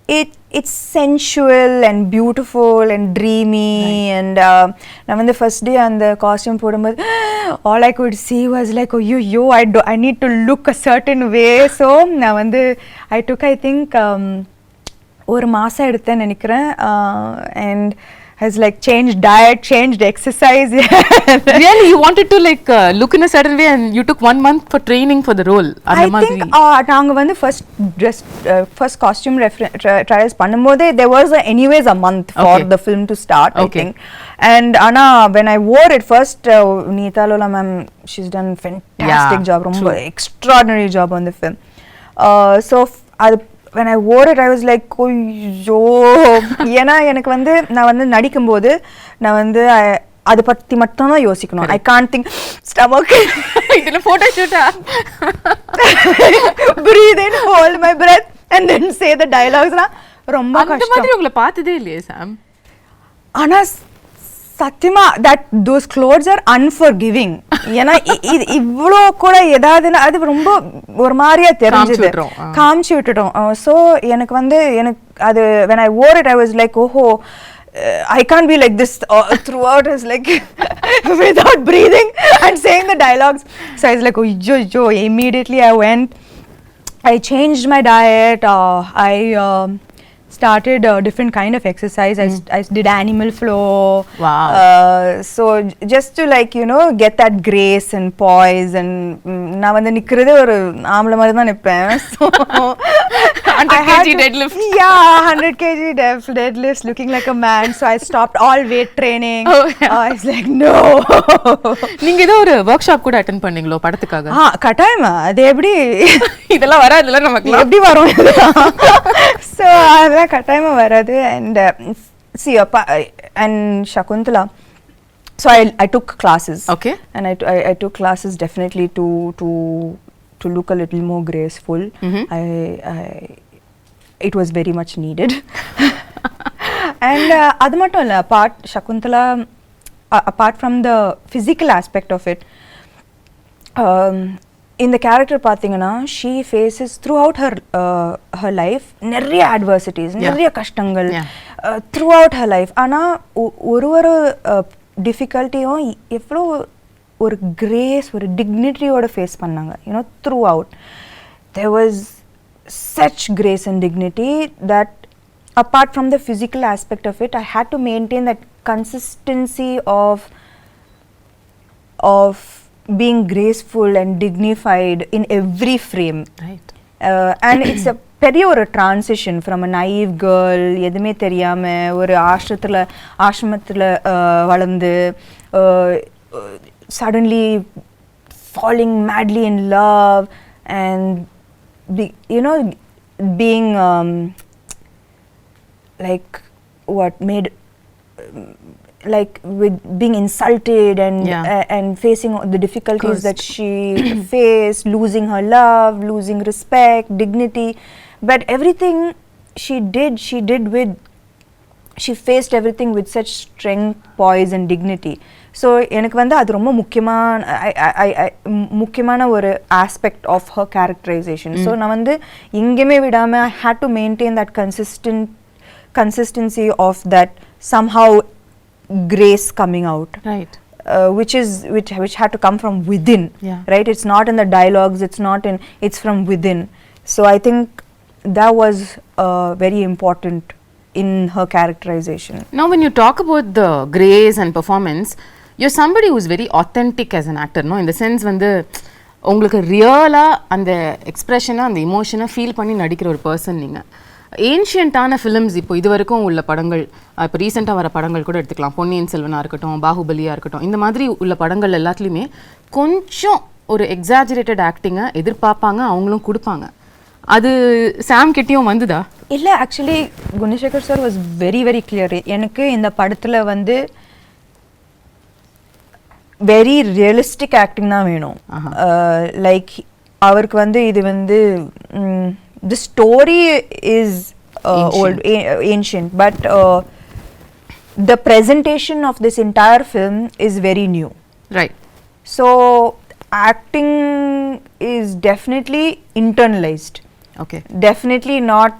it's sensual and beautiful and dreamy, right. And நான் வந்து first day அந்த costume போடும்போது all I could see was like, oh yo I need to look a certain way. So நான் வந்து I took, I think ஒரு மாசம் எடுத்தேன்னு நினைக்கிறேன், and has like changed diet, changed exercise. Really, you wanted to like look in a certain way, and you took 1 month for training for the role. I think நாங்க வந்து first costume trials பண்ணும்போதே there was anyways a month for the film to start, I think. And Anna, when I wore it first, Neeta Lola ma'am, she's done fantastic job, ரொம்ப extraordinary job on the film. So when I wore it, I was like, ஐயோ, ஏன்னா எனக்கு வந்து நான் வந்து நடிக்கும்போது நான் வந்து அதை பற்றி மட்டும் தான் யோசிக்கணும். I can't think stomach. இதுல photo ஷூட்டா? Breathe in, hold my breath and then say the dialogues. ரொம்ப கஷ்டம். அந்த மாதிரி உங்களை பார்த்ததே இல்லையே சாம். ஆனா சத்தியமா those clothes are unforgiving. ஏன்னா இவ்வளோ கூட ஏதாவதுன்னா அது ரொம்ப ஒரு மாதிரியா தெரிஞ்சது, காமிச்சு விட்டுட்டோம். ஸோ எனக்கு வந்து அது when I wore it I was like, oh I can't be like this throughout. I was like without breathing and saying the dialogues. So I was like, oh immediately I went, I changed my diet, I started a different kind of exercise. I did animal flow. Wow. So just to like, you know, get that grace and poise, and நான் வந்து நிக்கிறதே ஒரு ஆம்பளை மாதிரி தான் நிப்பேன். So 100 kg deadlift. Yeah, 100 kg deadlift, looking like a man. So I stopped all weight training. I was like, no. நீங்க ஏதோ ஒரு work shop கூட அட்டெண்ட் பண்ணீங்களோ படத்துக்காக? கட்டாயமா. அது எப்படி இதெல்லாம் வராதுல நமக்கு? எப்படி வரும்? So அதெல்லாம் கட்டாயமா வராது. And see and Shakuntala, so I took classes. Okay. And I took classes definitely to look a little more graceful. It was very much needed. And adu mattum illa, Shakuntala, apart from the physical aspect of it, in the character பாத்தீங்கன்னா she faces throughout her life நிறைய adversities, நிறைய கஷ்டங்கள் throughout her life. ஆனா ஒரு டிஃபிகல்ட்டியும் எவ்வளோ ஒரு grace, ஒரு டிக்னிட்டியோட face பண்ணாங்க. You know throughout there was such grace and dignity that apart from the physical aspect of it, I had to maintain that consistency of being graceful and dignified in every frame. Right. And it's a பெரிய ஒரு transition from a naive girl, எதுவுமே தெரியாம ஒரு ஆசிரமத்தில் வளர்ந்து suddenly falling madly in love and being like what made like with being insulted and facing the difficulties that she faced, losing her love, losing respect, dignity, but everything she faced everything with such strength, poise and dignity. So எனக்கு வந்து அது ரொம்ப முக்கியமான ஒரு aspect of her characterization. So நான் வந்து எங்கேயுமே விடாம I had to maintain that consistency of that somehow grace coming out, right? Which had to come from within, right? It's not in the dialogues, it's from within. So I think that was very important in her characterization. Now when you talk about the grace and performance, you're somebody who's very authentic as an actor, no? In the sense வந்து உங்களுக்கு ரியலா அந்த எக்ஸ்பிரஷனை அந்த இமோஷனை feel பண்ணி நடிக்கிற ஒரு person நீங்க. ஏன்ஷியன்ட்டான ஃபிலிம்ஸ் இப்போ இது வரைக்கும் உள்ள படங்கள், இப்போ ரீசெண்டாக வர படங்கள் கூட எடுத்துக்கலாம், பொன்னியின் செல்வனாக இருக்கட்டும், பாகுபலியாக இருக்கட்டும், இந்த மாதிரி உள்ள படங்கள் எல்லாத்துலேயுமே கொஞ்சம் ஒரு எக்ஸாஜரேட்டட் ஆக்டிங்கை எதிர்பார்ப்பாங்க, அவங்களும் கொடுப்பாங்க. அது சாம் கிட்டேயும் வந்துதா? இல்லை, actually Gunasekar sir was very very clear. எனக்கு இந்த படத்தில் வந்து வெரி ரியலிஸ்டிக் ஆக்டிங் தான் வேணும். லைக் அவருக்கு வந்து இது வந்து the story is old, ancient, but the presentation of this entire film is very new. Right. So acting is definitely internalized. Okay. Definitely not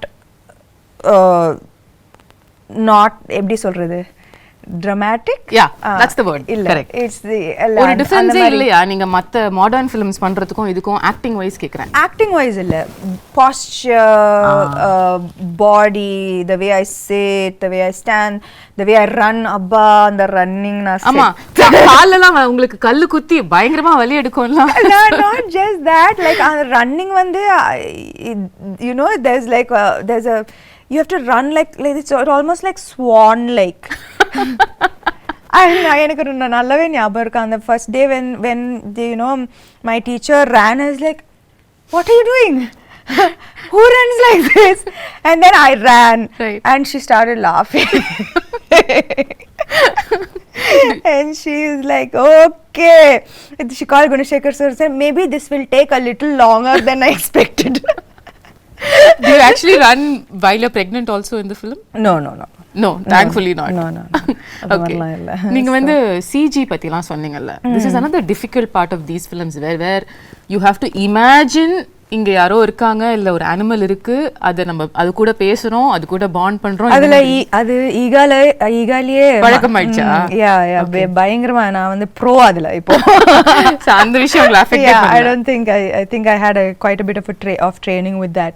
not எப்படி சொல்றது dramatic Yeah, that's the word. இல்ல Correct. it's the ஒரு டிஃபரன்ஸே இல்லையா நீங்க மத்த modern films பண்றதுக்கும் இதுக்கும் acting wise கேக்குறேன். acting wise இல்ல posture body, the way I sit, the way I stand, the way I run, abba அந்த running நான் ஆமா காலெல்லாம் உங்களுக்கு கல்லு குத்தி பயங்கரமா வலி எடுக்கும்ல. no, not just that, like running வந்து you know there's like there's a you have to run like it's almost like swan like. எனக்கு நல்லாவே ஞாபகம் இருக்கு அந்த first day when they, you know my teacher ran, I was like what are you doing? Who runs like this? And then I ran, right. and she started laughing. And she is like okay, she called Gunashekhar sir, said maybe this will take a little longer than I expected. Do you actually run while you're pregnant also in the film? No, No, thankfully not. no Okay. நீங்க வந்து CG பத்திலாம் சொன்னீங்கல்ல. This is another difficult part of these films where you have to imagine இங்க யாரோ இருக்காங்க இல்ல ஒரு animal இருக்கு அத நம்ம அது கூட பேசுறோம் அது கூட பாண்ட் பண்றோம். அதுல அது ஈகாலியே பழக்கமாயிடுச்சா? யா பயங்கரமா நான் வந்து ப்ரோ அதுல இப்போ. அந்த விஷயம் உங்களுக்கு அஃபெக்ட் பண்ணல. I don't think I think I had quite a bit of training with that.